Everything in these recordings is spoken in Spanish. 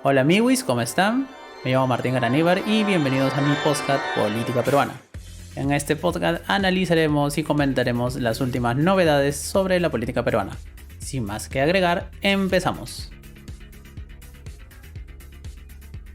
Hola amigos, ¿cómo están? Me llamo Martín Garaníbar y bienvenidos a mi podcast Política Peruana. En este podcast analizaremos y comentaremos las últimas novedades sobre la política peruana. Sin más que agregar, empezamos.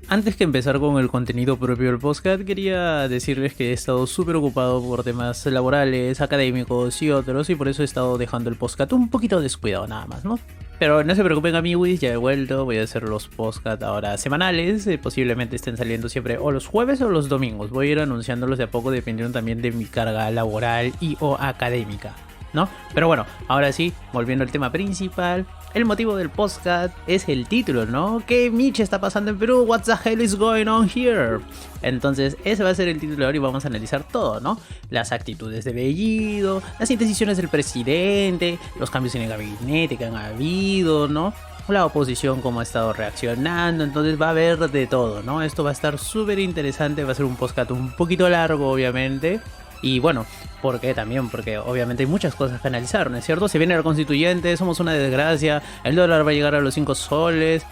Antes que empezar con el contenido propio del podcast, quería decirles que he estado súper ocupado por temas laborales, académicos y otros, y por eso he estado dejando el podcast un poquito descuidado nada más, ¿no? Pero no se preocupen amigos, ya he vuelto, voy a hacer los podcasts ahora semanales, posiblemente estén saliendo siempre o los jueves o los domingos, voy a ir anunciándolos de a poco dependiendo también de mi carga laboral y o académica, ¿no? Pero bueno, ahora sí, volviendo al tema principal, el motivo del podcast es el título, ¿no? ¿Qué Miche está pasando en Perú? What the hell is going on here? Entonces, ese va a ser el título ahora y vamos a analizar todo, ¿no? Las actitudes de Bellido, las indecisiones del presidente, los cambios en el gabinete que han habido, ¿no? La oposición cómo ha estado reaccionando, entonces va a haber de todo, ¿no? Esto va a estar súper interesante, va a ser un podcast un poquito largo, obviamente. Y bueno, ¿por qué también? Porque obviamente hay muchas cosas que analizar, ¿no es cierto? Se viene la constituyente, somos una desgracia, el dólar va a llegar a los 5 soles,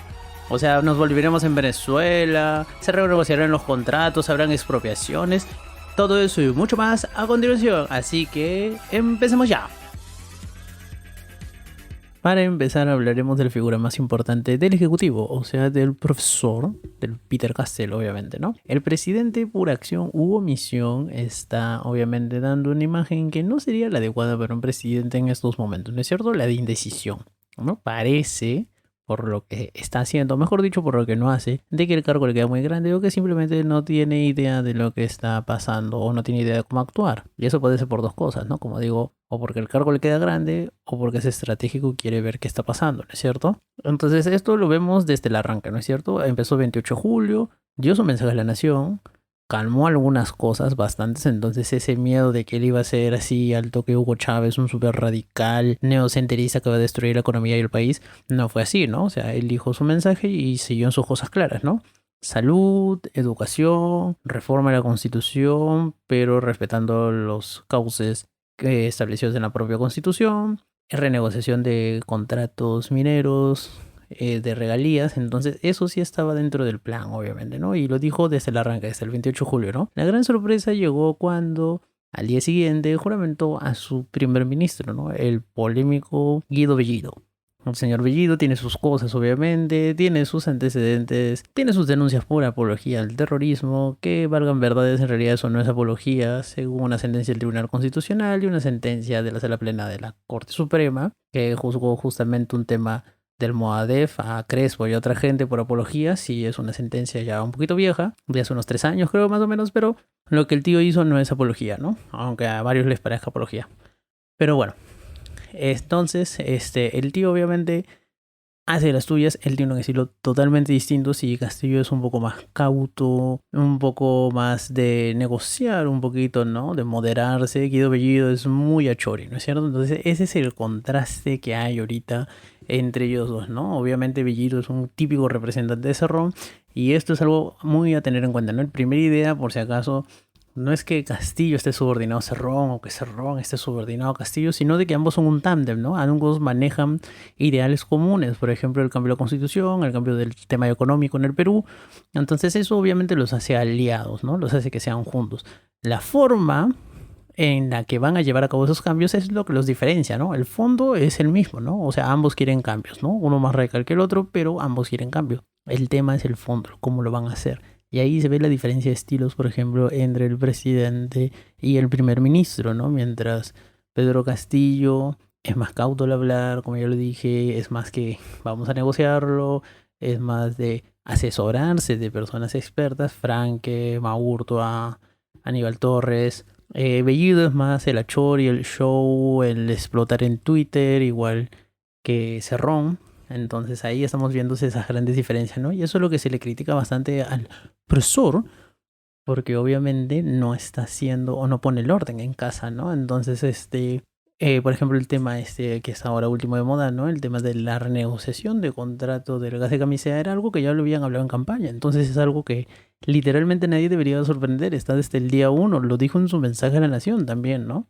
o sea, nos volveremos en Venezuela, se renegociarán los contratos, habrán expropiaciones, todo eso y mucho más a continuación. Así que empecemos ya. Para empezar hablaremos de la figura más importante del Ejecutivo, o sea, del profesor, del Peter Castell, obviamente, ¿no? El presidente, por acción u omisión, está obviamente dando una imagen que no sería la adecuada para un presidente en estos momentos, ¿no es cierto? La de indecisión, ¿no? Parece, por lo que está haciendo, mejor dicho, por lo que no hace, de que el cargo le queda muy grande o que simplemente no tiene idea de lo que está pasando o no tiene idea de cómo actuar. Y eso puede ser por dos cosas, ¿no? Como digo, o porque el cargo le queda grande o porque es estratégico y quiere ver qué está pasando, ¿no es cierto? Entonces esto lo vemos desde el arranque, ¿no es cierto? Empezó 28 de julio, dio su mensaje a la nación, calmó algunas cosas bastantes, entonces ese miedo de que él iba a ser así al toque Hugo Chávez, un súper radical, neocenterista que va a destruir la economía y el país, no fue así, ¿no? O sea, él dijo su mensaje y siguió en sus cosas claras, ¿no? Salud, educación, reforma de la constitución, pero respetando los cauces establecidos en la propia constitución, renegociación de contratos mineros, de regalías, entonces eso sí estaba dentro del plan, obviamente, ¿no? Y lo dijo desde el arranque, desde el 28 de julio, ¿no? La gran sorpresa llegó cuando al día siguiente juramentó a su primer ministro, ¿no? El polémico Guido Bellido. El señor Bellido tiene sus cosas, obviamente, tiene sus antecedentes, tiene sus denuncias por apología al terrorismo, que valgan verdades, en realidad eso no es apología, según una sentencia del Tribunal Constitucional y una sentencia de la Sala Plena de la Corte Suprema, que juzgó justamente un tema del Moadef a Crespo y a otra gente por apología. Sí, es una sentencia ya un poquito vieja, de hace unos 3 años creo más o menos, pero lo que el tío hizo no es apología, ¿no? Aunque a varios les parezca apología. Pero bueno, entonces, el tío obviamente hace las tuyas, él tiene un estilo totalmente distinto. Si Castillo es un poco más cauto, un poco más de negociar un poquito, ¿no? De moderarse. Guido Bellido es muy achori, ¿no es cierto? Entonces ese es el contraste que hay ahorita entre ellos dos, ¿no? Obviamente Bellido es un típico representante de Cerrón y esto es algo muy a tener en cuenta, ¿no? El primer idea, por si acaso, no es que Castillo esté subordinado a Cerrón o que Cerrón esté subordinado a Castillo, sino de que ambos son un tándem, ¿no? Ambos manejan ideales comunes, por ejemplo, el cambio de la constitución, el cambio del tema económico en el Perú. Entonces eso obviamente los hace aliados, ¿no? Los hace que sean juntos. La forma en la que van a llevar a cabo esos cambios es lo que los diferencia, ¿no? El fondo es el mismo, ¿no? O sea, ambos quieren cambios, ¿no? Uno más radical que el otro, pero ambos quieren cambios. El tema es el fondo, cómo lo van a hacer. Y ahí se ve la diferencia de estilos, por ejemplo, entre el presidente y el primer ministro, ¿no? Mientras Pedro Castillo es más cauto al hablar, como ya lo dije, es más que vamos a negociarlo, es más de asesorarse de personas expertas, Franque, Maurtua, Aníbal Torres. Bellido es más el achori, el show, el explotar en Twitter, igual que Cerrón. Entonces ahí estamos viendo esas grandes diferencias, ¿no? Y eso es lo que se le critica bastante al profesor, porque obviamente no está haciendo o no pone el orden en casa, ¿no? Entonces, por ejemplo, el tema que es ahora último de moda, ¿no? El tema de la renegociación de contrato del gas de camisea era algo que ya lo habían hablado en campaña. Entonces es algo que literalmente nadie debería sorprender. Está desde el día uno. Lo dijo en su mensaje a la nación también, ¿no?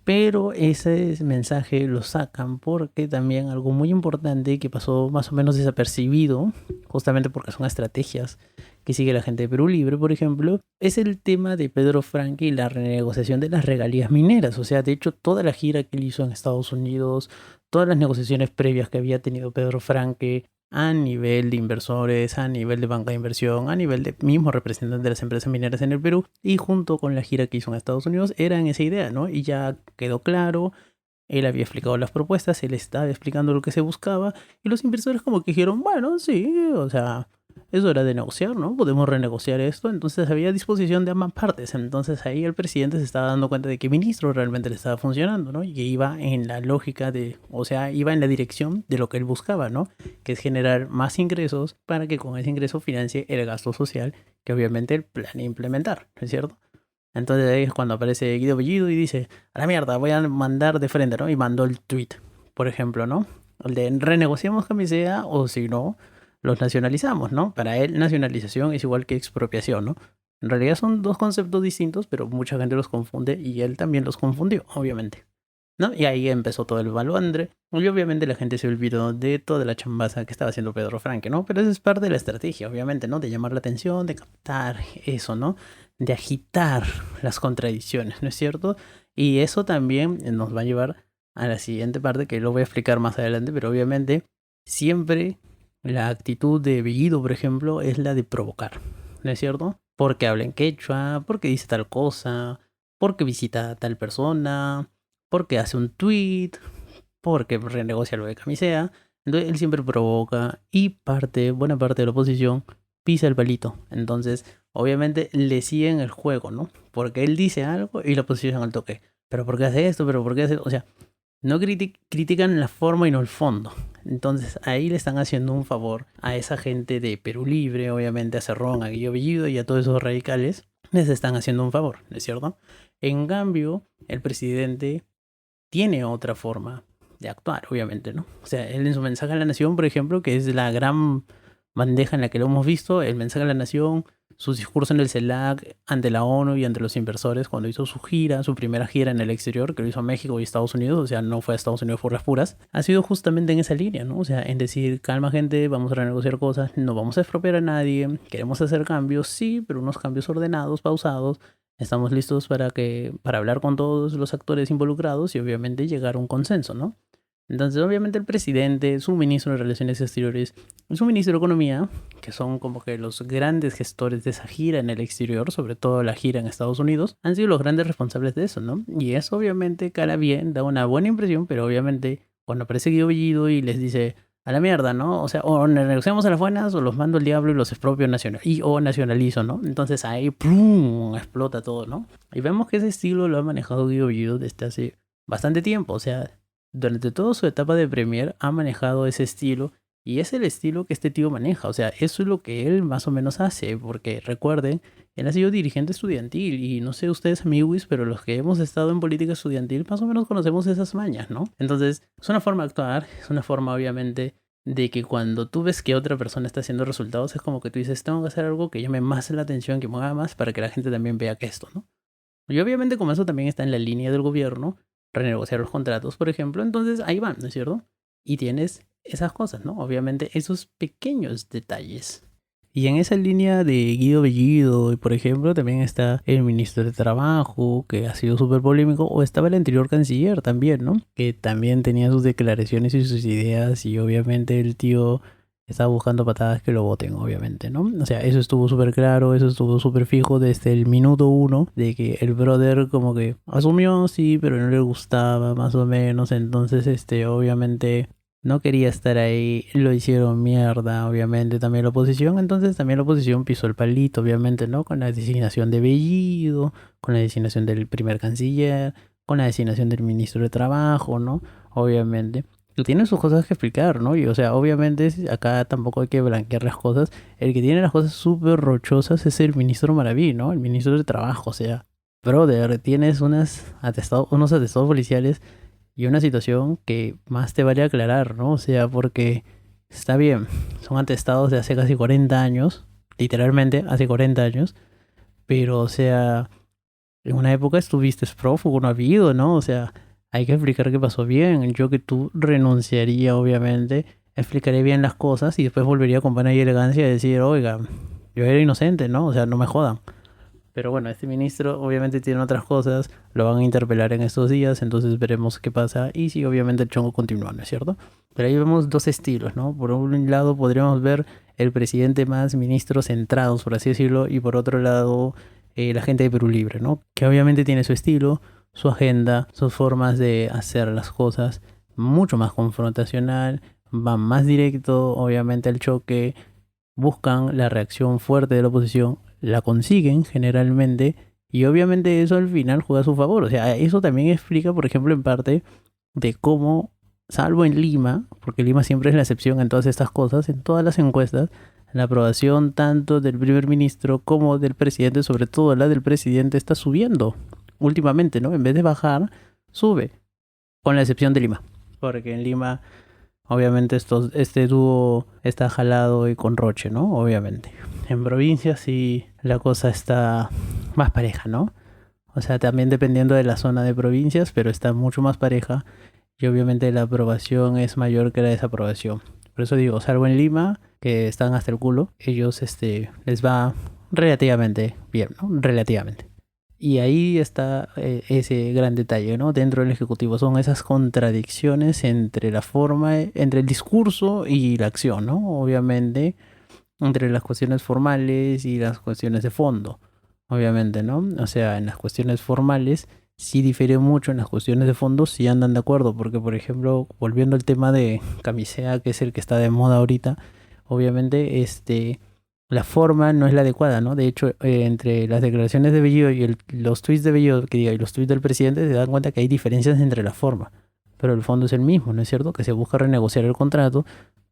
Pero ese mensaje lo sacan porque también algo muy importante que pasó más o menos desapercibido, justamente porque son estrategias que sigue la gente de Perú Libre, por ejemplo, es el tema de Pedro Franque y la renegociación de las regalías mineras. O sea, de hecho, toda la gira que él hizo en Estados Unidos, todas las negociaciones previas que había tenido Pedro Franque a nivel de inversores, a nivel de banca de inversión, a nivel de mismos representantes de las empresas mineras en el Perú, y junto con la gira que hizo en Estados Unidos, eran esa idea, ¿no? Y ya quedó claro, él había explicado las propuestas, él estaba explicando lo que se buscaba, y los inversores como que dijeron, bueno, sí, o sea, es hora de negociar, ¿no? Podemos renegociar esto. Entonces había disposición de ambas partes. Entonces ahí el presidente se estaba dando cuenta de que ministro realmente le estaba funcionando, ¿no? Y que iba en la lógica de, o sea, iba en la dirección de lo que él buscaba, ¿no? Que es generar más ingresos para que con ese ingreso financie el gasto social que obviamente él planea implementar, ¿no es cierto? Entonces ahí es cuando aparece Guido Bellido y dice, a la mierda, voy a mandar de frente, ¿no? Y mandó el tweet, por ejemplo, ¿no? El de renegociemos camisea o si no, los nacionalizamos, ¿no? Para él nacionalización es igual que expropiación, ¿no? En realidad son dos conceptos distintos, pero mucha gente los confunde y él también los confundió, obviamente, ¿no? Y ahí empezó todo el balondre. Y obviamente la gente se olvidó de toda la chambaza que estaba haciendo Pedro Franque, ¿no? Pero eso es parte de la estrategia, obviamente, ¿no? De llamar la atención, de captar eso, ¿no? De agitar las contradicciones, ¿no es cierto? Y eso también nos va a llevar a la siguiente parte que lo voy a explicar más adelante, pero obviamente siempre la actitud de Bellido, por ejemplo, es la de provocar, ¿no es cierto? Porque habla en quechua, porque dice tal cosa, porque visita a tal persona, porque hace un tweet, porque renegocia lo de camisea. Entonces él siempre provoca y buena parte de la oposición pisa el palito. Entonces, obviamente le siguen el juego, ¿no? Porque él dice algo y la oposición al toque. ¿Pero por qué hace esto? ¿Pero por qué hace esto? O sea, no critican la forma y no el fondo. Entonces ahí le están haciendo un favor a esa gente de Perú Libre, obviamente a Cerrón, a Guillo Bellido y a todos esos radicales. Les están haciendo un favor, ¿no es cierto? En cambio, el presidente tiene otra forma de actuar, obviamente, ¿no? O sea, él en su mensaje a la nación, por ejemplo, que es la gran bandeja en la que lo hemos visto, el mensaje a la nación, su discurso en el CELAC ante la ONU y ante los inversores cuando hizo su gira, su primera gira en el exterior, que lo hizo a México y Estados Unidos, o sea, no fue a Estados Unidos por las puras, ha sido justamente en esa línea, ¿no? O sea, en decir, calma gente, vamos a renegociar cosas, no vamos a expropiar a nadie, queremos hacer cambios, sí, pero unos cambios ordenados, pausados, estamos listos para hablar con todos los actores involucrados y obviamente llegar a un consenso, ¿no? Entonces, obviamente el presidente, su ministro de Relaciones Exteriores y su ministro de Economía, que son como que los grandes gestores de esa gira en el exterior, sobre todo la gira en Estados Unidos, han sido los grandes responsables de eso, ¿no? Y eso obviamente cara bien, da una buena impresión, pero obviamente cuando aparece Guido Bellido y les dice a la mierda, ¿no? O sea, o negociamos a las buenas o los mando al diablo y los expropio o nacionalizo, ¿no? Entonces ahí ¡pum! Explota todo, ¿no? Y vemos que ese estilo lo ha manejado Guido Bellido desde hace bastante tiempo, o sea, durante toda su etapa de premier ha manejado ese estilo y es el estilo que este tío maneja, o sea, eso es lo que él más o menos hace, porque recuerden, él ha sido dirigente estudiantil y no sé ustedes amigos, pero los que hemos estado en política estudiantil más o menos conocemos esas mañas, ¿no? Entonces, es una forma de actuar, es una forma obviamente de que cuando tú ves que otra persona está haciendo resultados, es como que tú dices, tengo que hacer algo que llame más la atención, que mueva más para que la gente también vea que esto, ¿no? Y obviamente como eso también está en la línea del gobierno, renegociar los contratos, por ejemplo, entonces ahí van, ¿no es cierto? Y tienes esas cosas, ¿no? Obviamente esos pequeños detalles. Y en esa línea de Guido Bellido, por ejemplo, también está el ministro de Trabajo, que ha sido súper polémico, o estaba el anterior canciller también, ¿no? Que también tenía sus declaraciones y sus ideas, y obviamente el tío estaba buscando patadas que lo voten, obviamente, ¿no? O sea, eso estuvo súper claro, eso estuvo súper fijo desde el minuto uno, de que el brother como que asumió, sí, pero no le gustaba, más o menos, entonces, obviamente no quería estar ahí, lo hicieron mierda, obviamente, también la oposición, entonces también la oposición pisó el palito, obviamente, ¿no? Con la designación de Bellido, con la designación del primer canciller, con la designación del ministro de Trabajo, ¿no? Obviamente tiene sus cosas que explicar, ¿no? Y o sea, obviamente acá tampoco hay que blanquear las cosas. El que tiene las cosas súper rochosas es el ministro Maraví, ¿no? El ministro de Trabajo, o sea, brother, tienes unos atestados policiales y una situación que más te vale aclarar, ¿no? O sea, porque está bien, son atestados de hace casi 40 años, literalmente hace 40 años, pero o sea, en una época estuviste prófugo, no ha habido, ¿no? O sea, hay que explicar qué pasó bien. Yo que tú renunciaría, obviamente, explicaría bien las cosas y después volvería con buena y elegancia a decir, oiga, yo era inocente, ¿no? O sea, no me jodan. Pero bueno, este ministro obviamente tiene otras cosas, lo van a interpelar en estos días, entonces veremos qué pasa y si obviamente el chongo continúa, ¿no es cierto? Pero ahí vemos dos estilos, ¿no? Por un lado podríamos ver el presidente más ministros centrados, por así decirlo, y por otro lado la gente de Perú Libre, ¿no? Que obviamente tiene su estilo, su agenda, sus formas de hacer las cosas, mucho más confrontacional, van más directo, obviamente, al choque, buscan la reacción fuerte de la oposición, la consiguen generalmente y obviamente eso al final juega a su favor. O sea, eso también explica, por ejemplo, en parte de cómo, salvo en Lima, porque Lima siempre es la excepción en todas estas cosas, en todas las encuestas, la aprobación tanto del primer ministro como del presidente, sobre todo la del presidente, está subiendo últimamente, ¿no? En vez de bajar, sube, con la excepción de Lima, porque en Lima obviamente este dúo está jalado y con Roche, ¿no? Obviamente. En provincias sí la cosa está más pareja, ¿no? O sea, también dependiendo de la zona de provincias, pero está mucho más pareja. Y obviamente la aprobación es mayor que la desaprobación. Por eso digo, salvo en Lima, que están hasta el culo, ellos les va relativamente bien, ¿no? Relativamente. Y ahí está ese gran detalle, ¿no? Dentro del Ejecutivo son esas contradicciones entre la forma, entre el discurso y la acción, ¿no? Obviamente, entre las cuestiones formales y las cuestiones de fondo, obviamente, ¿no? O sea, en las cuestiones formales sí difiere mucho, en las cuestiones de fondo sí andan de acuerdo, porque por ejemplo, volviendo al tema de Camisea, que es el que está de moda ahorita, obviamente, la forma no es la adecuada, ¿no? De hecho, entre las declaraciones de Bellido y los tweets de Bellido, que diga, y los tweets del presidente, se dan cuenta que hay diferencias entre la forma, pero el fondo es el mismo, ¿no es cierto? Que se busca renegociar el contrato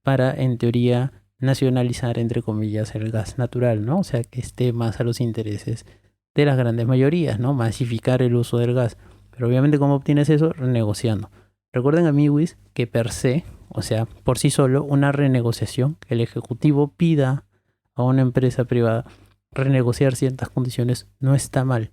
para, en teoría, nacionalizar, entre comillas, el gas natural, ¿no? O sea, que esté más a los intereses de las grandes mayorías, ¿no? Masificar el uso del gas. Pero obviamente, ¿cómo obtienes eso? Renegociando. Recuerden, amiguis, que per se, o sea, por sí solo, una renegociación, que el Ejecutivo pida a una empresa privada renegociar ciertas condiciones no está mal,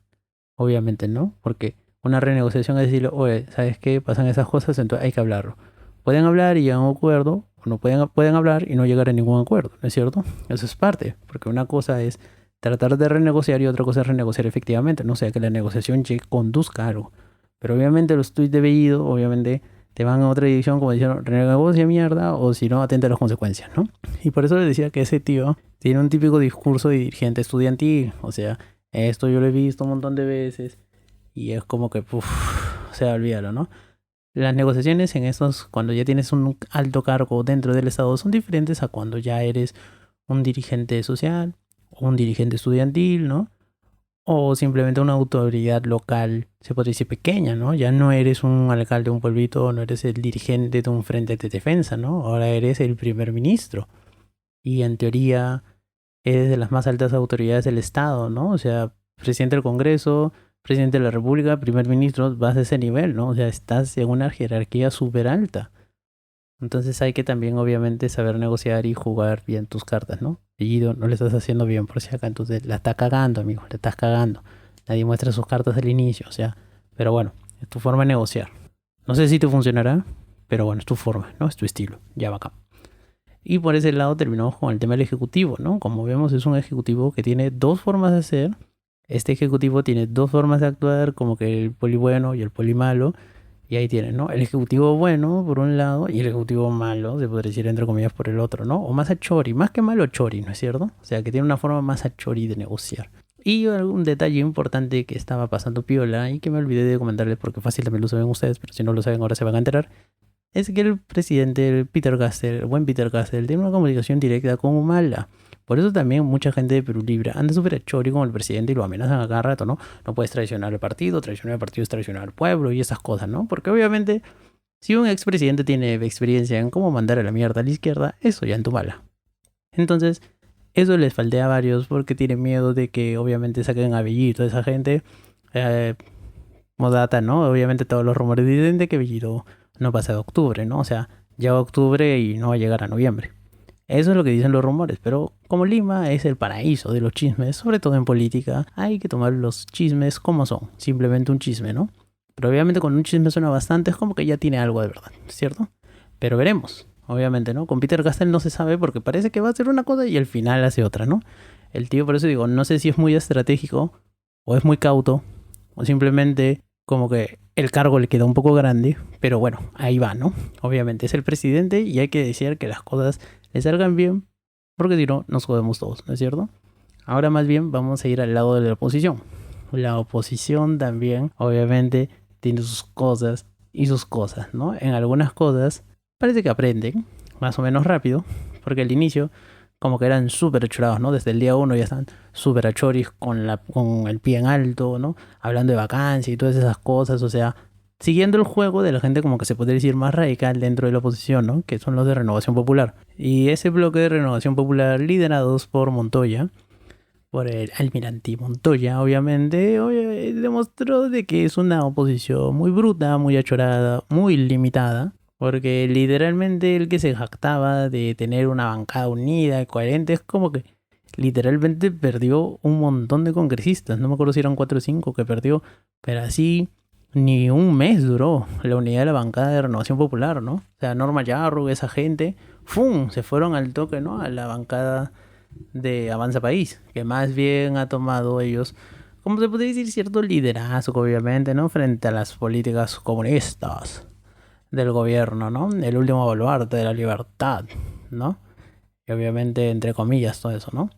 obviamente, ¿no? Porque una renegociación es decirle, oye, ¿sabes qué? Pasan esas cosas, entonces hay que hablarlo. Pueden hablar y llegar a un acuerdo, o no pueden hablar y no llegar a ningún acuerdo, ¿no es cierto? Eso es parte, porque una cosa es tratar de renegociar y otra cosa es renegociar efectivamente, no sea que la negociación conduzca a algo. Pero obviamente los tweets de Bellido, obviamente te van a otra dirección como diciendo renegocia mierda o si no atenta a las consecuencias, ¿no? Y por eso les decía que ese tío tiene un típico discurso de dirigente estudiantil, o sea, esto yo lo he visto un montón de veces y es como que, o sea, olvídalo, ¿no? Las negociaciones en estos, cuando ya tienes un alto cargo dentro del Estado, son diferentes a cuando ya eres un dirigente social, o un dirigente estudiantil, ¿no? O simplemente una autoridad local, se podría decir pequeña, ¿no? Ya no eres un alcalde de un pueblito, no eres el dirigente de un frente de defensa, ¿no? Ahora eres el primer ministro. Y en teoría eres de las más altas autoridades del Estado, ¿no? O sea, presidente del Congreso, presidente de la República, primer ministro, vas a ese nivel, ¿no? O sea, estás en una jerarquía súper alta. Entonces hay que también obviamente saber negociar y jugar bien tus cartas, ¿no? Bellido, no le estás haciendo bien por si acá, entonces la está cagando, amigo, la estás cagando. Nadie muestra sus cartas al inicio, o sea, pero bueno, es tu forma de negociar. No sé si te funcionará, pero bueno, es tu forma, ¿no? Es tu estilo, ya va acá. Y por ese lado terminamos con el tema del ejecutivo, ¿no? Como vemos es un ejecutivo que tiene dos formas de ser. Este ejecutivo tiene dos formas de actuar, como que el poli bueno y el poli malo. Y ahí tienen, ¿no? El ejecutivo bueno por un lado y el ejecutivo malo, se podría decir entre comillas, por el otro, ¿no? O más a chori, más que malo chori, ¿no es cierto? O sea, que tiene una forma más a chori de negociar. Y un detalle importante que estaba pasando piola y que me olvidé de comentarles porque fácil también lo saben ustedes, pero si no lo saben ahora se van a enterar, es que el presidente, el Peter Castell, el buen Peter Castell, tiene una comunicación directa con Humala. Por eso también mucha gente de Perú Libre anda súper a chori con el presidente y lo amenazan a cada rato, ¿no? No puedes traicionar al partido es traicionar al pueblo y esas cosas, ¿no? Porque obviamente, si un expresidente tiene experiencia en cómo mandar a la mierda a la izquierda, eso ya en Humala. Entonces, eso les faltea a varios porque tienen miedo de que obviamente saquen a Bellido y toda esa gente. Modata, ¿no? Obviamente todos los rumores dicen de que Bellido no pasa de octubre, ¿no? O sea, ya octubre y no va a llegar a noviembre. Eso es lo que dicen los rumores, pero Como Lima es el paraíso de los chismes, sobre todo en política, hay que tomar los chismes como son, simplemente un chisme, ¿no? Pero obviamente cuando un chisme suena bastante es como que ya tiene algo de verdad, ¿cierto? Pero veremos, obviamente, ¿no? Con Peter Castell no se sabe porque parece que va a hacer una cosa y al final hace otra, ¿no? El tío, por eso digo, no sé si es muy estratégico o es muy cauto o simplemente como que el cargo le queda un poco grande, pero bueno, ahí va, ¿no? Obviamente es el presidente y hay que decir que las cosas le salgan bien porque si no, nos jodemos todos, ¿no es cierto? Ahora más bien vamos a ir al lado de la oposición. La oposición también, obviamente, tiene sus cosas y sus cosas, ¿no? En algunas cosas parece que aprenden más o menos rápido, porque al inicio como que eran súper achorados, ¿no? Desde el día uno ya están súper achoris con el pie en alto, ¿no? Hablando de vacancia y todas esas cosas, o sea, siguiendo el juego de la gente como que se podría decir más radical dentro de la oposición, ¿no? Que son los de Renovación Popular. Y ese bloque de Renovación Popular liderados por Montoya, por el almirante Montoya, obviamente, demostró de que es una oposición muy bruta, muy achorada, muy limitada, porque literalmente el que se jactaba de tener una bancada unida y coherente es como que literalmente perdió un montón de congresistas, no me acuerdo si eran 4 o 5 que perdió, pero así ni un mes duró la unidad de la bancada de Renovación Popular, ¿no? O sea, Norma Yarro, esa gente, ¡fum!, se fueron al toque, ¿no? A la bancada de Avanza País, que más bien ha tomado ellos, como se podría decir, cierto liderazgo, obviamente, ¿no? Frente a las políticas comunistas del gobierno, ¿no? El último baluarte de la libertad, ¿no? Y obviamente, entre comillas, todo eso, ¿no?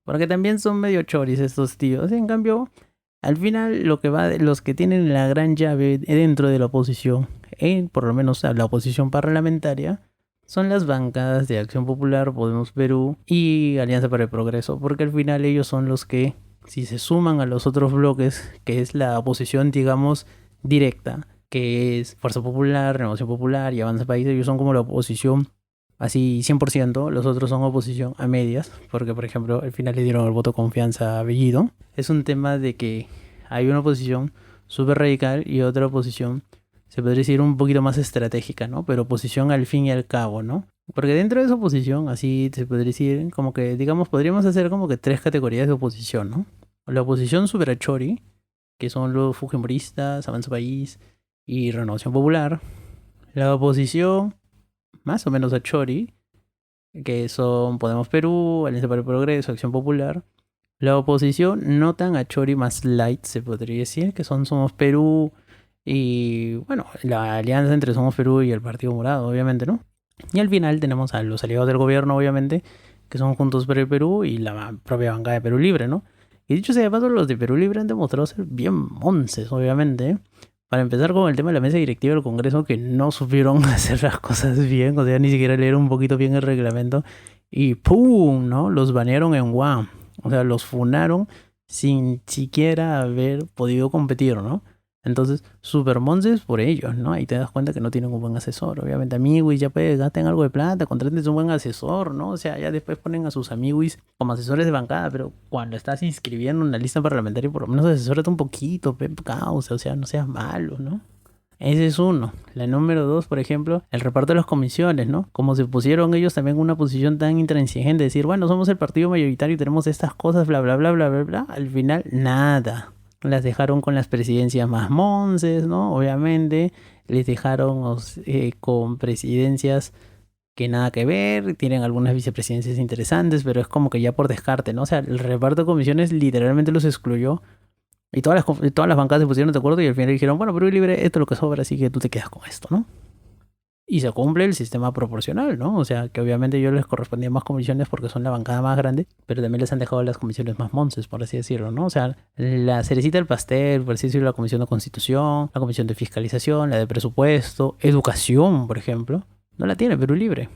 Porque también son medio choris estos tíos. En cambio, al final, lo que va de los que tienen la gran llave dentro de la oposición, por lo menos la oposición parlamentaria, son las bancadas de Acción Popular, Podemos Perú y Alianza para el Progreso, porque al final ellos son los que, si se suman a los otros bloques, que es la oposición, digamos, directa, que es Fuerza Popular, Renovación Popular y Avanza País, ellos son como la oposición así 100%, los otros son oposición a medias, porque por ejemplo al final le dieron el voto de confianza a Bellido. Es un tema de que hay una oposición súper radical y otra oposición, se podría decir, un poquito más estratégica, ¿no? Pero oposición al fin y al cabo, ¿no? Porque dentro de esa oposición, así se podría decir, como que, digamos, podríamos hacer como que 3 categorías de oposición, ¿no? La oposición super achori, que son los fujimoristas, Avanza País y Renovación Popular. La oposición más o menos achori, que son Podemos Perú, Alianza para el Progreso, Acción Popular. La oposición no tan achori, más light, se podría decir, que son Somos Perú y, bueno, la alianza entre Somos Perú y el Partido Morado, obviamente, ¿no? Y al final tenemos a los aliados del gobierno, obviamente, que son Juntos por el Perú y la propia bancada de Perú Libre, ¿no? Y dicho sea de paso, los de Perú Libre han demostrado ser bien monces, obviamente, ¿eh? Para empezar con el tema de la mesa directiva del Congreso, que no supieron hacer las cosas bien, o sea, ni siquiera leer un poquito bien el reglamento, y ¡pum!, ¿no? Los banearon en WAM, o sea, los funaron sin siquiera haber podido competir, ¿no? Entonces, super monces por ellos, ¿no? Ahí te das cuenta que no tienen un buen asesor. Obviamente, amiguis, ya pues gasten algo de plata, contraten un buen asesor, ¿no? O sea, ya después ponen a sus amiguis como asesores de bancada, pero cuando estás inscribiendo en una lista parlamentaria, por lo menos asesórate un poquito, causa, o sea, no seas malo, ¿no? Ese es uno. La número 2, por ejemplo, el reparto de las comisiones, ¿no? Como se pusieron ellos también en una posición tan intransigente, de decir, bueno, somos el partido mayoritario y tenemos estas cosas, bla, bla, bla, bla, bla, bla. Al final, nada. Las dejaron con las presidencias más monces, ¿no? Obviamente, les dejaron con presidencias que nada que ver, tienen algunas vicepresidencias interesantes, pero es como que ya por descarte, ¿no? O sea, el reparto de comisiones literalmente los excluyó. Y todas las bancadas se pusieron de acuerdo y al final dijeron, bueno, Perú Libre, esto es lo que sobra, así que tú te quedas con esto, ¿no? Y se cumple el sistema proporcional, ¿no? O sea, que obviamente a ellos les correspondían más comisiones porque son la bancada más grande, pero también les han dejado las comisiones más monces, por así decirlo, ¿no? O sea, la cerecita del pastel, por así decirlo, la comisión de constitución, la comisión de fiscalización, la de presupuesto, educación, por ejemplo, no la tiene Perú Libre,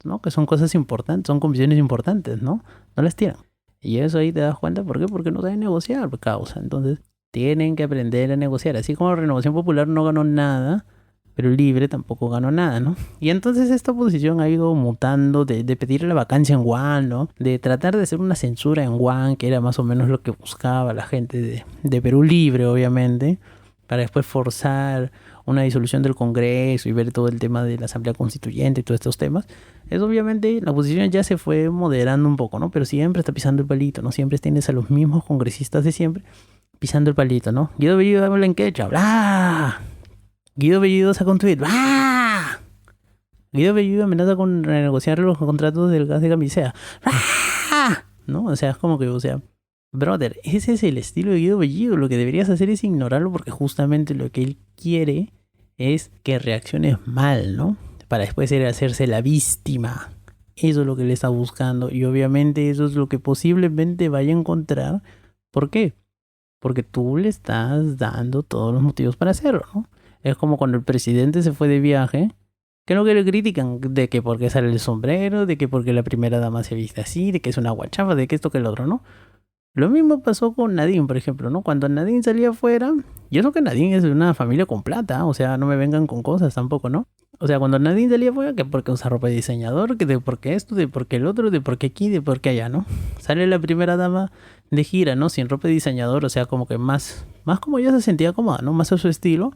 ¿no? Que son cosas importantes, son comisiones importantes, ¿no? No las tienen. Y eso ahí te das cuenta, ¿por qué? Porque no saben negociar, causa. Entonces, tienen que aprender a negociar. Así como Renovación Popular no ganó nada, pero Libre tampoco ganó nada, ¿no? Y entonces esta oposición ha ido mutando de pedir la vacancia en WAN, ¿no? De tratar de hacer una censura en WAN, que era más o menos lo que buscaba la gente de Perú Libre, obviamente, para después forzar una disolución del Congreso y ver todo el tema de la Asamblea Constituyente y todos estos temas, es obviamente la oposición ya se fue moderando un poco, ¿no? Pero siempre está pisando el palito, ¿no? Siempre tienes a los mismos congresistas de siempre pisando el palito, ¿no? Guido Bellido habla en quechua, ¡bla! Guido Bellido saca un tweet, ¡bla! Guido Bellido amenaza con renegociar los contratos del gas de camisea, ¡bla! ¿No? O sea, es como que, o sea, brother, ese es el estilo de Guido Bellido. Lo que deberías hacer es ignorarlo porque justamente lo que él quiere es que reacciones mal, ¿no? Para después hacerse la víctima. Eso es lo que él está buscando y obviamente eso es lo que posiblemente vaya a encontrar. ¿Por qué? Porque tú le estás dando todos los motivos para hacerlo, ¿no? Es como cuando el presidente se fue de viaje, que no que le critican de que porque sale el sombrero, de que porque la primera dama se viste así, de que es una guachafa, de que esto que el otro, ¿no? Lo mismo pasó con Nadine, por ejemplo, ¿no? Cuando Nadine salía afuera, yo sé que Nadine es de una familia con plata, o sea, no me vengan con cosas tampoco, ¿no? O sea, cuando Nadine salía afuera, que porque usa ropa de diseñador, que de porque esto, de porque el otro, de porque aquí, de porque allá, ¿no? Sale la primera dama de gira, ¿no? Sin ropa de diseñador, o sea, como que más como ella se sentía cómoda, ¿no? Más a su estilo.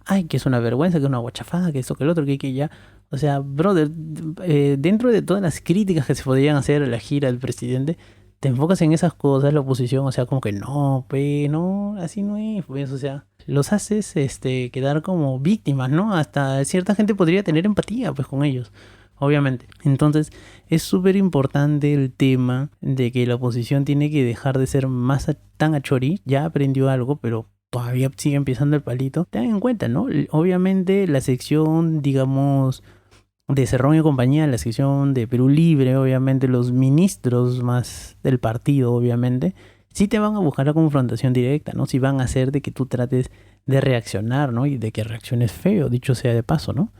Ay, que es una vergüenza, que es una guachafada, que esto, que el otro, que ya. O sea, brother, dentro de todas las críticas que se podían hacer a la gira del presidente, te enfocas en esas cosas, la oposición, o sea, como que no, no, así no es, pues, o sea, los haces quedar como víctimas, ¿no? Hasta cierta gente podría tener empatía, pues, con ellos, obviamente. Entonces, es súper importante el tema de que la oposición tiene que dejar de ser más tan achori, ya aprendió algo, pero todavía sigue empezando el palito. Tengan en cuenta, ¿no? Obviamente la sección, digamos, de Cerrón y compañía, la sección de Perú Libre, obviamente los ministros más del partido, obviamente, sí te van a buscar la confrontación directa, ¿no? Sí van a hacer de que tú trates de reaccionar, ¿no? Y de que reacciones feo, dicho sea de paso, ¿no?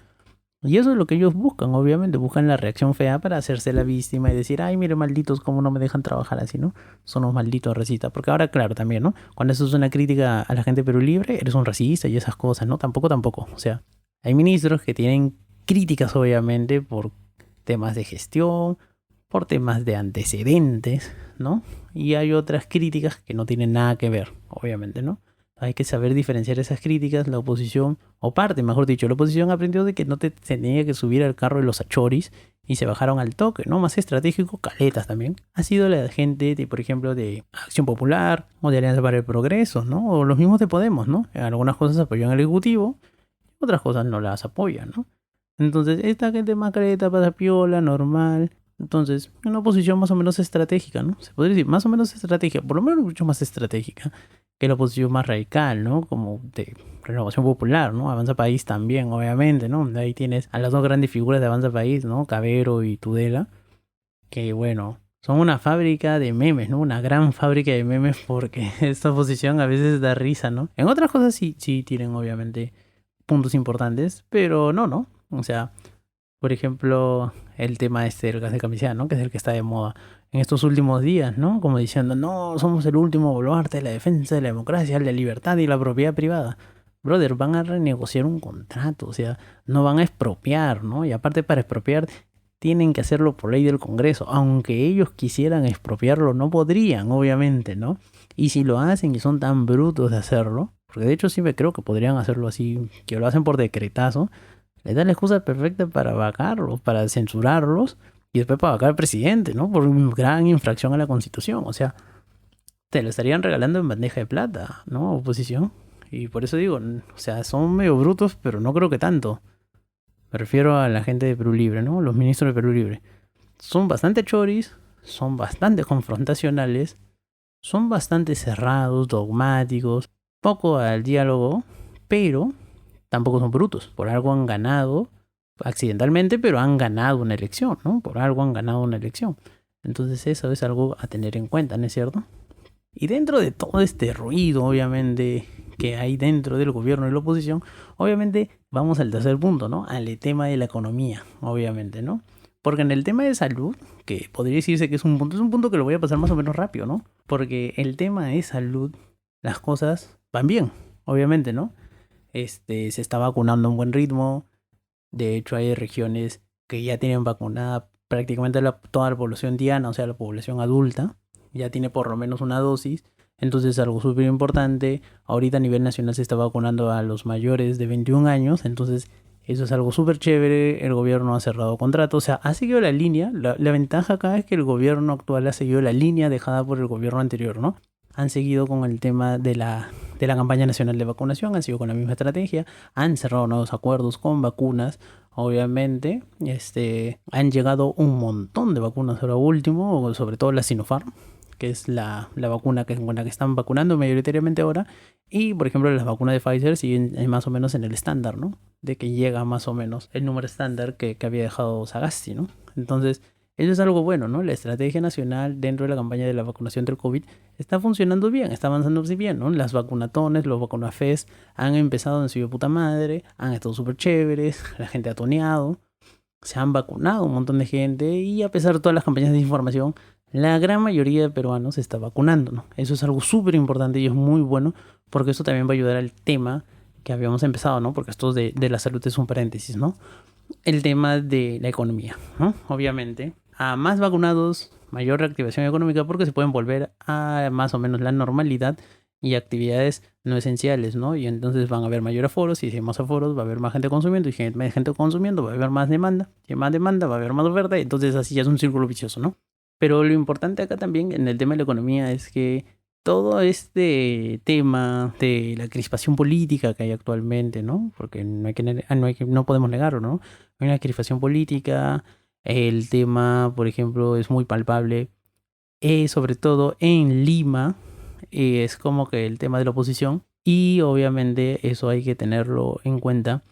Y eso es lo que ellos buscan, obviamente, buscan la reacción fea para hacerse la víctima y decir, ay, mire, malditos, cómo no me dejan trabajar así, ¿no? Son unos malditos racistas. Porque ahora, claro, también, ¿no? Cuando eso es una crítica a la gente de Perú Libre, eres un racista y esas cosas, ¿no? Tampoco. O sea, hay ministros que tienen críticas, obviamente, por temas de gestión, por temas de antecedentes, ¿no? Y hay otras críticas que no tienen nada que ver, obviamente, ¿no? Hay que saber diferenciar esas críticas. La oposición, o parte, mejor dicho, la oposición aprendió de que no se tenía que subir al carro de los achoris y se bajaron al toque, ¿no? Más estratégico, caletas también. Ha sido la gente, de, por ejemplo, de Acción Popular o de Alianza para el Progreso, ¿no? O los mismos de Podemos, ¿no? En algunas cosas apoyan al Ejecutivo, otras cosas no las apoyan, ¿no? Entonces, esta gente más caleta, pasa piola, normal. Entonces, una oposición más o menos estratégica, ¿no? Se podría decir, más o menos estratégica, por lo menos mucho más estratégica que la oposición más radical, ¿no? Como de Renovación Popular, ¿no? Avanza País también, obviamente, ¿no? Ahí tienes a las dos grandes figuras de Avanza País, ¿no? Cabero y Tudela, que bueno, son una fábrica de memes, ¿no? Una gran fábrica de memes porque esta oposición a veces da risa, ¿no? En otras cosas sí tienen obviamente puntos importantes, pero no. O sea, por ejemplo, el tema del gas de camisea, ¿no? Que es el que está de moda en estos últimos días, ¿no? Como diciendo, no, somos el último baluarte de la defensa de la democracia, la libertad y la propiedad privada. Brother, van a renegociar un contrato, o sea, no van a expropiar, ¿no? Y aparte para expropiar tienen que hacerlo por ley del Congreso. Aunque ellos quisieran expropiarlo, no podrían, obviamente, ¿no? Y si lo hacen y son tan brutos de hacerlo, porque de hecho sí me creo que podrían hacerlo así, que lo hacen por decretazo, le dan la excusa perfecta para vacarlos, para censurarlos y después para vacar al presidente, ¿no? Por una gran infracción a la Constitución. O sea, te lo estarían regalando en bandeja de plata, ¿no? Oposición. Y por eso digo, o sea, son medio brutos, pero no creo que tanto. Me refiero a la gente de Perú Libre, ¿no? Los ministros de Perú Libre. Son bastante choris, son bastante confrontacionales, son bastante cerrados, dogmáticos, poco al diálogo, pero tampoco son brutos. Por algo han ganado, accidentalmente, pero han ganado una elección, ¿no? Por algo han ganado una elección. Entonces eso es algo a tener en cuenta, ¿no es cierto? Y dentro de todo este ruido, obviamente, que hay dentro del gobierno y la oposición, obviamente vamos al tercer punto, ¿no? Al tema de la economía, obviamente, ¿no? Porque en el tema de salud, que podría decirse que es un punto que lo voy a pasar más o menos rápido, ¿no? Porque el tema de salud, las cosas van bien, obviamente, ¿no? Se está vacunando a un buen ritmo. De hecho, hay regiones que ya tienen vacunada prácticamente toda la población diana, o sea, la población adulta. Ya tiene por lo menos una dosis. Entonces algo súper importante. Ahorita a nivel nacional se está vacunando a los mayores de 21 años. Entonces eso es algo súper chévere. El gobierno ha cerrado contratos. O sea, ha seguido la línea. La ventaja acá es que el gobierno actual ha seguido la línea dejada por el gobierno anterior, ¿no? Han seguido con el tema de la campaña nacional de vacunación. Han seguido con la misma estrategia. Han cerrado nuevos acuerdos con vacunas. Obviamente, han llegado un montón de vacunas ahora último, sobre todo la Sinopharm, que es la vacuna con la que están vacunando mayoritariamente ahora. Y, por ejemplo, las vacunas de Pfizer siguen más o menos en el estándar, ¿no? De que llega más o menos el número estándar que había dejado Sagasti, ¿no? Entonces, eso es algo bueno, ¿no? La estrategia nacional dentro de la campaña de la vacunación del COVID está funcionando bien, está avanzando bien, ¿no? Las vacunatones, los vacunafest han empezado en su puta madre, han estado súper chéveres, la gente ha toneado, se han vacunado un montón de gente y a pesar de todas las campañas de información, la gran mayoría de peruanos se está vacunando, ¿no? Eso es algo súper importante y es muy bueno porque eso también va a ayudar al tema que habíamos empezado, ¿no? Porque esto de la salud es un paréntesis, ¿no? El tema de la economía, ¿no? Obviamente, a más vacunados, mayor reactivación económica porque se pueden volver a más o menos la normalidad y actividades no esenciales, ¿no? Y entonces van a haber mayor aforos y si hay más aforos va a haber más gente consumiendo y si hay más gente consumiendo va a haber más demanda. Si hay más demanda va a haber más oferta y entonces así ya es un círculo vicioso, ¿no? Pero lo importante acá también en el tema de la economía es que todo este tema de la crispación política que hay actualmente, ¿no? Porque no podemos negarlo, ¿no? Hay una crispación política, el tema, por ejemplo, es muy palpable, sobre todo en Lima, es como que el tema de la oposición y obviamente eso hay que tenerlo en cuenta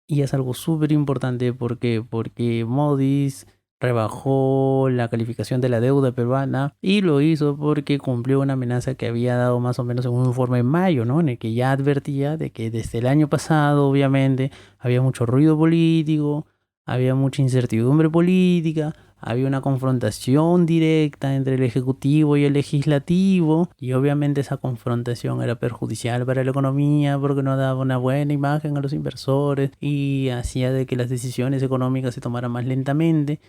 y es algo súper importante porque Moody's rebajó la calificación de la deuda peruana y lo hizo porque cumplió una amenaza que había dado más o menos en un informe en mayo, ¿no? En el que ya advertía de que desde el año pasado, obviamente, había mucho ruido político, había mucha incertidumbre política, había una confrontación directa entre el ejecutivo y el legislativo y obviamente esa confrontación era perjudicial para la economía porque no daba una buena imagen a los inversores y hacía de que las decisiones económicas se tomaran más lentamente.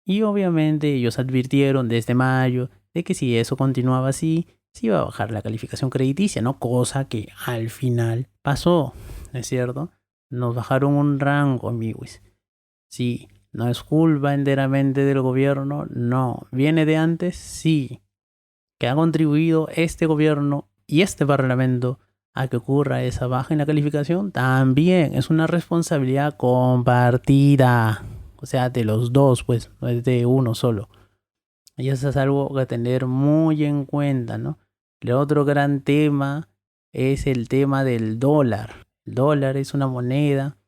Y obviamente ellos advirtieron desde mayo de que si eso continuaba así, se iba a bajar la calificación crediticia, ¿no? Cosa que al final pasó, ¿no es cierto? Nos bajaron un rango, amigos. Sí, no es culpa enteramente del gobierno, no. ¿Viene de antes? Sí. ¿Que ha contribuido este gobierno y este parlamento a que ocurra esa baja en la calificación? También es una responsabilidad compartida. O sea, de los dos, pues, no es de uno solo. Y eso es algo que tener muy en cuenta, ¿no? El otro gran tema es el tema del dólar. El dólar es una moneda.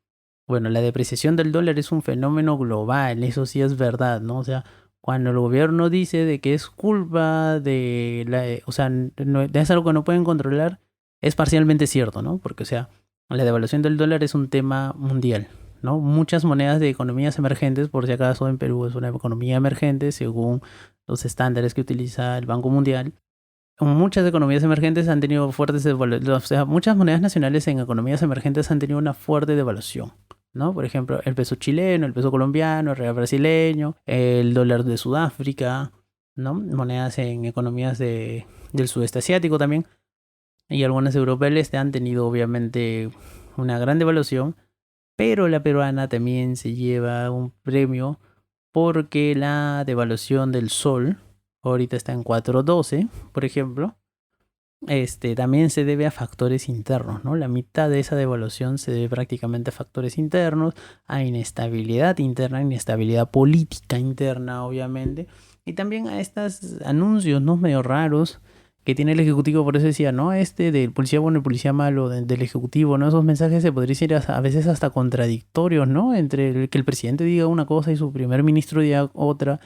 Bueno, la depreciación del dólar es un fenómeno global, eso sí es verdad, ¿no? O sea, cuando el gobierno dice de que es culpa de o sea, no, es algo que no pueden controlar, es parcialmente cierto, ¿no? Porque, o sea, la devaluación del dólar es un tema mundial, ¿no? Muchas monedas de economías emergentes, por si acaso en Perú es una economía emergente según los estándares que utiliza el Banco Mundial. Muchas economías emergentes han tenido fuertes devaluaciones, o sea, muchas monedas nacionales en economías emergentes han tenido una fuerte devaluación, ¿no? Por ejemplo, el peso chileno, el peso colombiano, el real brasileño, el dólar de Sudáfrica, ¿no? Monedas en economías del sudeste asiático también. Y algunas europeas han tenido obviamente una gran devaluación, pero la peruana también se lleva un premio porque la devaluación del sol ahorita está en 4.12, por ejemplo. También se debe a factores internos, ¿no? La mitad de esa devaluación se debe prácticamente a factores internos, a inestabilidad interna, inestabilidad política interna, obviamente, y también a estos anuncios, ¿no? Medio raros que tiene el ejecutivo, por eso decía, ¿no? Del policía bueno y policía malo del ejecutivo, ¿no? Esos mensajes se podrían ser a veces hasta contradictorios, ¿no? Entre que el presidente diga una cosa y su primer ministro diga otra,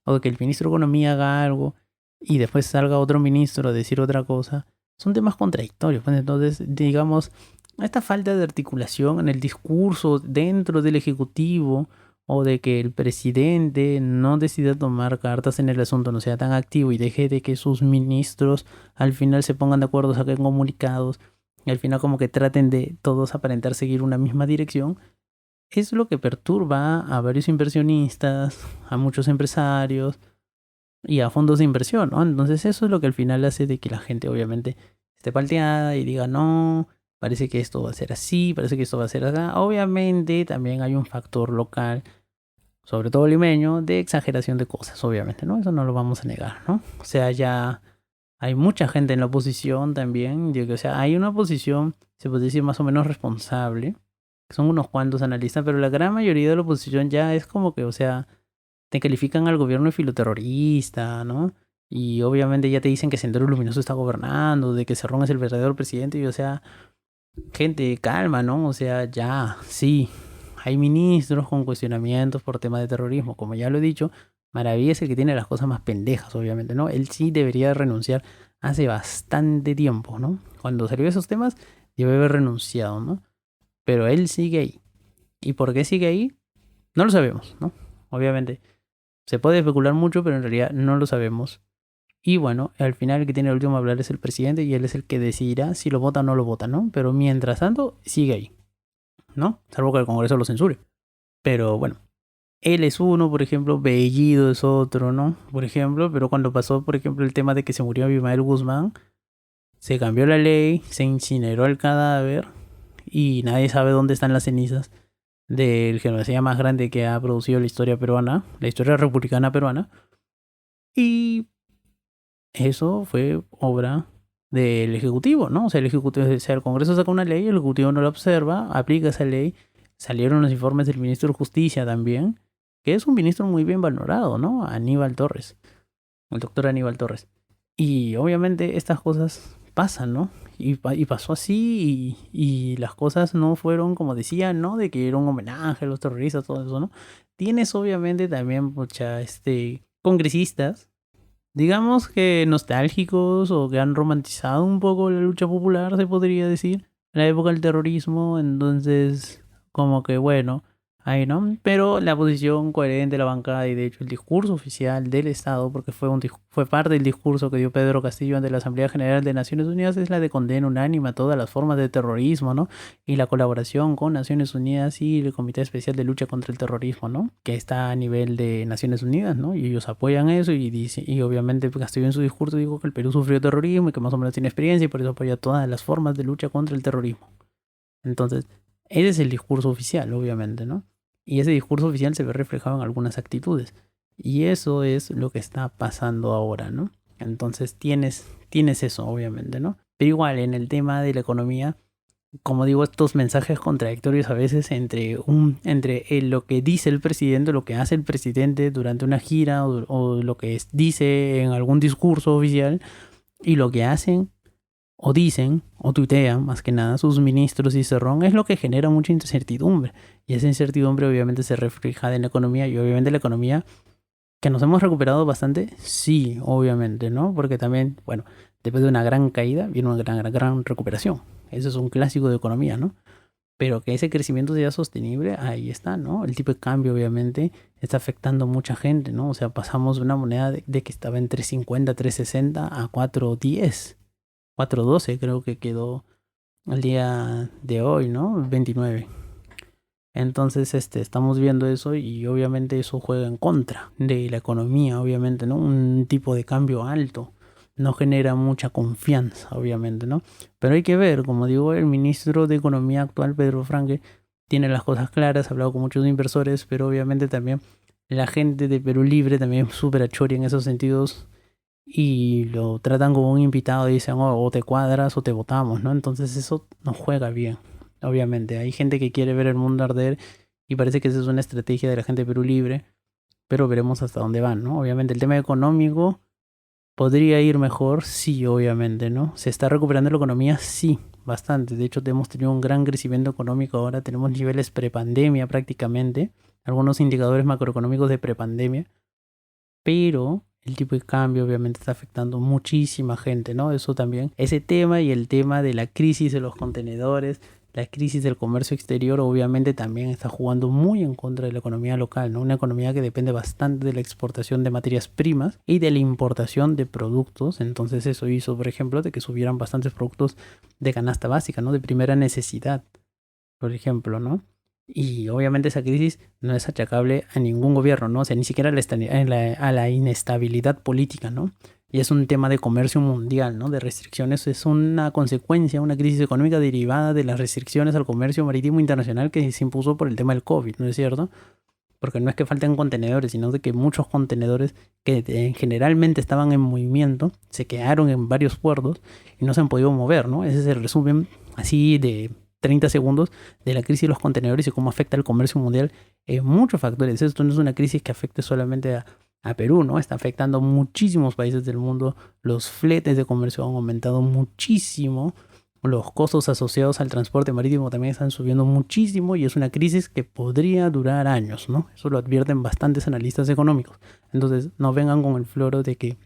o que el ministro de Economía haga algo y después salga otro ministro a decir otra cosa, son temas contradictorios. Pues entonces, digamos, esta falta de articulación en el discurso dentro del Ejecutivo o de que el presidente no decida tomar cartas en el asunto, no sea tan activo y deje de que sus ministros al final se pongan de acuerdo, saquen comunicados y al final como que traten de todos aparentar seguir una misma dirección, es lo que perturba a varios inversionistas, a muchos empresarios, y a fondos de inversión, ¿no? Entonces eso es lo que al final hace de que la gente obviamente esté palteada y diga, no, parece que esto va a ser así, parece que esto va a ser así. Obviamente también hay un factor local, sobre todo limeño, de exageración de cosas, obviamente, ¿no? Eso no lo vamos a negar, ¿no? O sea, ya hay mucha gente en la oposición también, o sea, hay una oposición, se puede decir, más o menos responsable, que son unos cuantos analistas, pero la gran mayoría de la oposición ya es como que, o sea, te califican al gobierno de filoterrorista, ¿no? Y obviamente ya te dicen que Sendero Luminoso está gobernando, de que Cerrón es el verdadero presidente, y o sea, gente, calma, ¿no? O sea, ya, sí, hay ministros con cuestionamientos por tema de terrorismo, como ya lo he dicho, Maravilla es el que tiene las cosas más pendejas, obviamente, ¿no? Él sí debería renunciar hace bastante tiempo, ¿no? Cuando salió esos temas, debe haber renunciado, ¿no? Pero él sigue ahí. ¿Y por qué sigue ahí? No lo sabemos, ¿no? Obviamente. Se puede especular mucho, pero en realidad no lo sabemos. Y bueno, al final el que tiene el último hablar es el presidente y él es el que decidirá si lo vota o no lo vota, ¿no? Pero mientras tanto, sigue ahí, ¿no? Salvo que el Congreso lo censure. Pero bueno, él es uno, por ejemplo, Bellido es otro, ¿no? Por ejemplo, pero cuando pasó, por ejemplo, el tema de que se murió Abimael Guzmán, se cambió la ley, se incineró el cadáver y nadie sabe dónde están las cenizas del genocidio más grande que ha producido la historia peruana, la historia republicana peruana. Y eso fue obra del Ejecutivo, ¿no? O sea, el Ejecutivo, o sea, el Congreso saca una ley, el Ejecutivo no la observa, aplica esa ley. Salieron los informes del ministro de Justicia también, que es un ministro muy bien valorado, ¿no? Aníbal Torres, el doctor Aníbal Torres. Y obviamente estas cosas pasan, ¿no? Y pasó así y las cosas no fueron como decían, ¿no? De que era un homenaje a los terroristas, todo eso, ¿no? Tienes obviamente también mucha, congresistas, digamos que nostálgicos o que han romantizado un poco la lucha popular, se podría decir, la época del terrorismo, entonces como que bueno, ahí no, pero la posición coherente de la bancada y de hecho el discurso oficial del Estado, porque fue parte del discurso que dio Pedro Castillo ante la Asamblea General de Naciones Unidas, es la de condena unánime a todas las formas de terrorismo, ¿no? Y la colaboración con Naciones Unidas y el Comité Especial de Lucha contra el Terrorismo, ¿no? Que está a nivel de Naciones Unidas, ¿no? Y ellos apoyan eso y obviamente Castillo en su discurso dijo que el Perú sufrió terrorismo y que más o menos tiene experiencia y por eso apoya todas las formas de lucha contra el terrorismo. Entonces, ese es el discurso oficial, obviamente, ¿no? Y ese discurso oficial se ve reflejado en algunas actitudes. Y eso es lo que está pasando ahora, ¿no? Entonces tienes eso, obviamente, ¿no? Pero igual, en el tema de la economía, como digo, estos mensajes contradictorios a veces entre lo que dice el presidente, lo que hace el presidente durante una gira o lo que dice en algún discurso oficial y lo que hacen o dicen o tuitean más que nada sus ministros y Cerrón es lo que genera mucha incertidumbre. Y esa incertidumbre obviamente se refleja en la economía y obviamente la economía que nos hemos recuperado bastante, sí, obviamente, ¿no? Porque también, bueno, después de una gran caída viene una gran recuperación. Eso es un clásico de economía, ¿no? Pero que ese crecimiento sea sostenible, ahí está, ¿no? El tipo de cambio, obviamente, está afectando a mucha gente, ¿no? O sea, pasamos de una moneda de que estaba en 3.50, 3.60 a 4.10, 4.12 creo que quedó el día de hoy, ¿no? 29. Entonces, estamos viendo eso y obviamente eso juega en contra de la economía, obviamente, ¿no? Un tipo de cambio alto no genera mucha confianza, obviamente, ¿no? Pero hay que ver, como digo, el ministro de Economía actual, Pedro Franque, tiene las cosas claras, ha hablado con muchos inversores, pero obviamente también la gente de Perú Libre también es súper achori en esos sentidos y lo tratan como un invitado y dicen, oh, o te cuadras o te votamos, ¿no? Entonces eso no juega bien, obviamente. Hay gente que quiere ver el mundo arder y parece que esa es una estrategia de la gente de Perú Libre, pero veremos hasta dónde van, ¿no? Obviamente el tema económico podría ir mejor, sí, obviamente, ¿no? ¿Se está recuperando la economía? Sí, bastante. De hecho, hemos tenido un gran crecimiento económico ahora, tenemos niveles prepandemia prácticamente, algunos indicadores macroeconómicos de prepandemia, pero el tipo de cambio obviamente está afectando muchísima gente, ¿no? Eso también, ese tema y el tema de la crisis de los contenedores, la crisis del comercio exterior obviamente también está jugando muy en contra de la economía local, ¿no? Una economía que depende bastante de la exportación de materias primas y de la importación de productos. Entonces eso hizo, por ejemplo, de que subieran bastantes productos de canasta básica, ¿no? De primera necesidad, por ejemplo, ¿no? Y obviamente esa crisis no es achacable a ningún gobierno, ¿no? O sea, ni siquiera a la inestabilidad política, ¿no? Y es un tema de comercio mundial, ¿no? De restricciones. Es una consecuencia, una crisis económica derivada de las restricciones al comercio marítimo internacional que se impuso por el tema del COVID, ¿no es cierto? Porque no es que falten contenedores, sino de que muchos contenedores que generalmente estaban en movimiento se quedaron en varios puertos y no se han podido mover, ¿no? Ese es el resumen así de 30 segundos de la crisis de los contenedores y cómo afecta el comercio mundial en muchos factores. Esto no es una crisis que afecte solamente a Perú, ¿no? Está afectando a muchísimos países del mundo. Los fletes de comercio han aumentado muchísimo. Los costos asociados al transporte marítimo también están subiendo muchísimo y es una crisis que podría durar años, ¿no? Eso lo advierten bastantes analistas económicos. Entonces, no vengan con el floro de que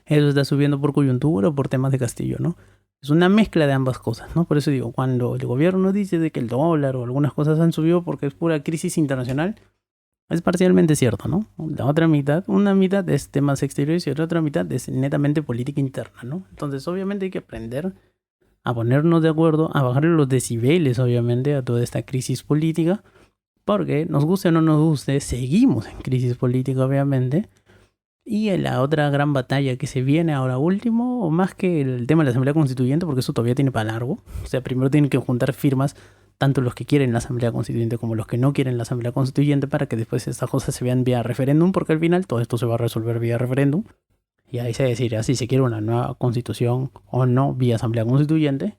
eso está subiendo por coyuntura o por temas de Castillo, ¿no? Es una mezcla de ambas cosas, ¿no? Por eso digo, cuando el gobierno dice de que el dólar o algunas cosas han subido porque es pura crisis internacional, es parcialmente cierto, ¿no? La otra mitad, una mitad es temas exteriores y la otra mitad es netamente política interna, ¿no? Entonces, obviamente hay que aprender a ponernos de acuerdo, a bajar los decibeles, obviamente, a toda esta crisis política, porque nos guste o no nos guste, seguimos en crisis política, obviamente. Y en la otra gran batalla que se viene ahora último, o más que el tema de la Asamblea Constituyente, porque eso todavía tiene para largo. O sea, primero tienen que juntar firmas tanto los que quieren la Asamblea Constituyente como los que no quieren la Asamblea Constituyente para que después estas cosas se vean vía referéndum, porque al final todo esto se va a resolver vía referéndum. Y ahí se decidirá si se quiere una nueva constitución o no vía asamblea constituyente.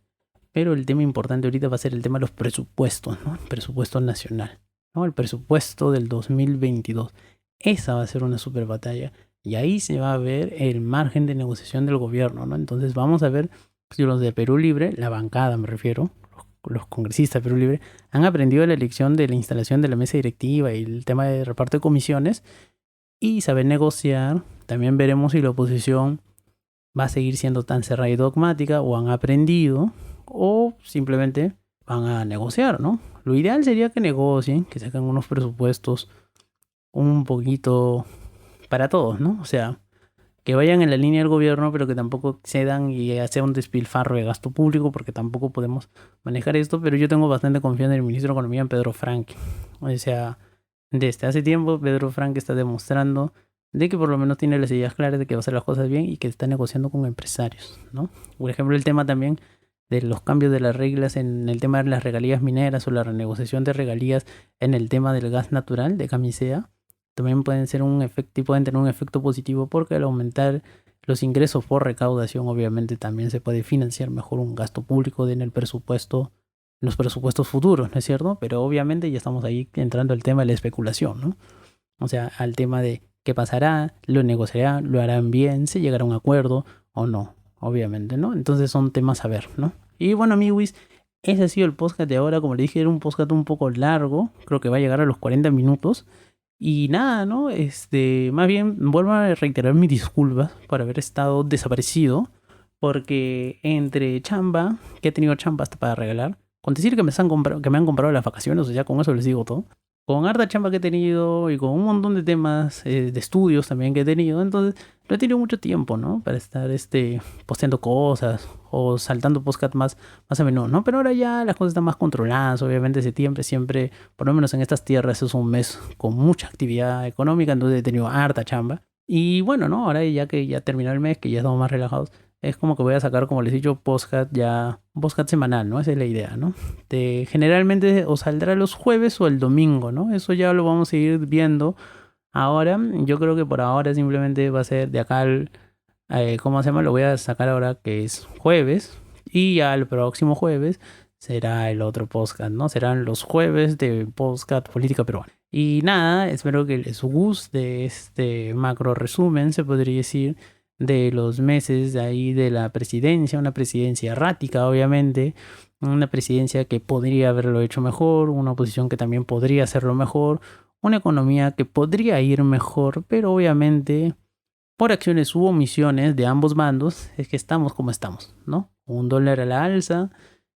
Pero el tema importante ahorita va a ser el tema de los presupuestos, ¿no? El presupuesto nacional, ¿no? El presupuesto del 2022. Esa va a ser una super batalla. Y ahí se va a ver el margen de negociación del gobierno, ¿no? Entonces vamos a ver si los de Perú Libre, la bancada me refiero, los congresistas de Perú Libre, han aprendido la lección de la instalación de la mesa directiva y el tema de reparto de comisiones y saber negociar. También veremos si la oposición va a seguir siendo tan cerrada y dogmática o han aprendido o simplemente van a negociar, ¿no? Lo ideal sería que negocien, que saquen unos presupuestos un poquito para todos, ¿no? O sea, que vayan en la línea del gobierno, pero que tampoco cedan y sea un despilfarro de gasto público, porque tampoco podemos manejar esto, pero yo tengo bastante confianza en el ministro de Economía, en Pedro Franque. O sea, desde hace tiempo Pedro Franque está demostrando de que por lo menos tiene las ideas claras de que va a hacer las cosas bien y que está negociando con empresarios, ¿no? Por ejemplo, el tema también de los cambios de las reglas en el tema de las regalías mineras o la renegociación de regalías en el tema del gas natural de Camisea, también pueden ser un efecto y pueden tener un efecto positivo porque al aumentar los ingresos por recaudación, obviamente también se puede financiar mejor un gasto público en el presupuesto, en los presupuestos futuros, ¿no es cierto? Pero obviamente ya estamos ahí entrando al tema de la especulación, ¿no? O sea, al tema de qué pasará, lo negociarán, lo harán bien, se llegará a un acuerdo o no, obviamente, ¿no? Entonces son temas a ver, ¿no? Y bueno, amigos, ese ha sido el podcast de ahora. Como le dije, era un podcast un poco largo, creo que va a llegar a los 40 minutos. Y nada, ¿no? Más bien vuelvo a reiterar mis disculpas por haber estado desaparecido, porque entre chamba, que he tenido chamba hasta para regalar, con decir que que me han comprado las vacaciones, o sea, con eso les digo todo, con harta chamba que he tenido y con un montón de temas de estudios también que he tenido, entonces no he tenido mucho tiempo, ¿no? Para estar posteando cosas o saltando podcast más a menudo, ¿no? Pero ahora ya las cosas están más controladas, obviamente septiembre siempre, por lo menos en estas tierras, es un mes con mucha actividad económica, entonces he tenido harta chamba. Y bueno, ¿no? Ahora ya que ya terminó el mes, que ya estamos más relajados, es como que voy a sacar, como les he dicho, podcast ya, un podcast semanal, ¿no? Esa es la idea, ¿no? Generalmente o saldrá los jueves o el domingo, ¿no? Eso ya lo vamos a ir viendo. Ahora, yo creo que por ahora simplemente va a ser de acá al, ¿cómo se llama? Lo voy a sacar ahora que es jueves. Y ya el próximo jueves será el otro podcast, ¿no? Serán los jueves de podcast política peruana. Y nada, espero que les guste este macro resumen, se podría decir, de los meses de ahí de la presidencia, una presidencia errática, obviamente, una presidencia que podría haberlo hecho mejor, una oposición que también podría hacerlo mejor, una economía que podría ir mejor, pero obviamente por acciones u omisiones de ambos bandos es que estamos como estamos, ¿no? Un dólar a la alza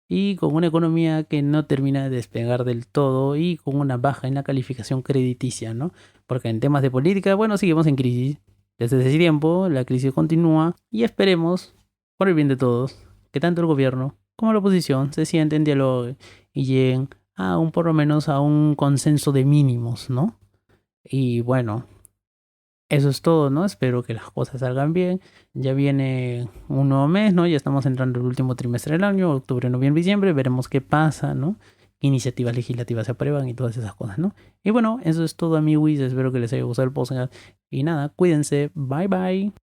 y con una economía que no termina de despegar del todo y con una baja en la calificación crediticia, ¿no? Porque en temas de política, bueno, seguimos en crisis. Desde ese tiempo la crisis continúa y esperemos, por el bien de todos, que tanto el gobierno como la oposición se sienten, dialoguen y lleguen por lo menos a un consenso de mínimos, ¿no? Y bueno, eso es todo, ¿no? Espero que las cosas salgan bien. Ya viene un nuevo mes, ¿no? Ya estamos entrando el último trimestre del año, octubre, noviembre, diciembre. Veremos qué pasa, ¿no? ¿Qué iniciativas legislativas se aprueban y todas esas cosas, ¿no? Y bueno, eso es todo, amigos. Espero que les haya gustado el podcast. Y nada, cuídense. Bye bye.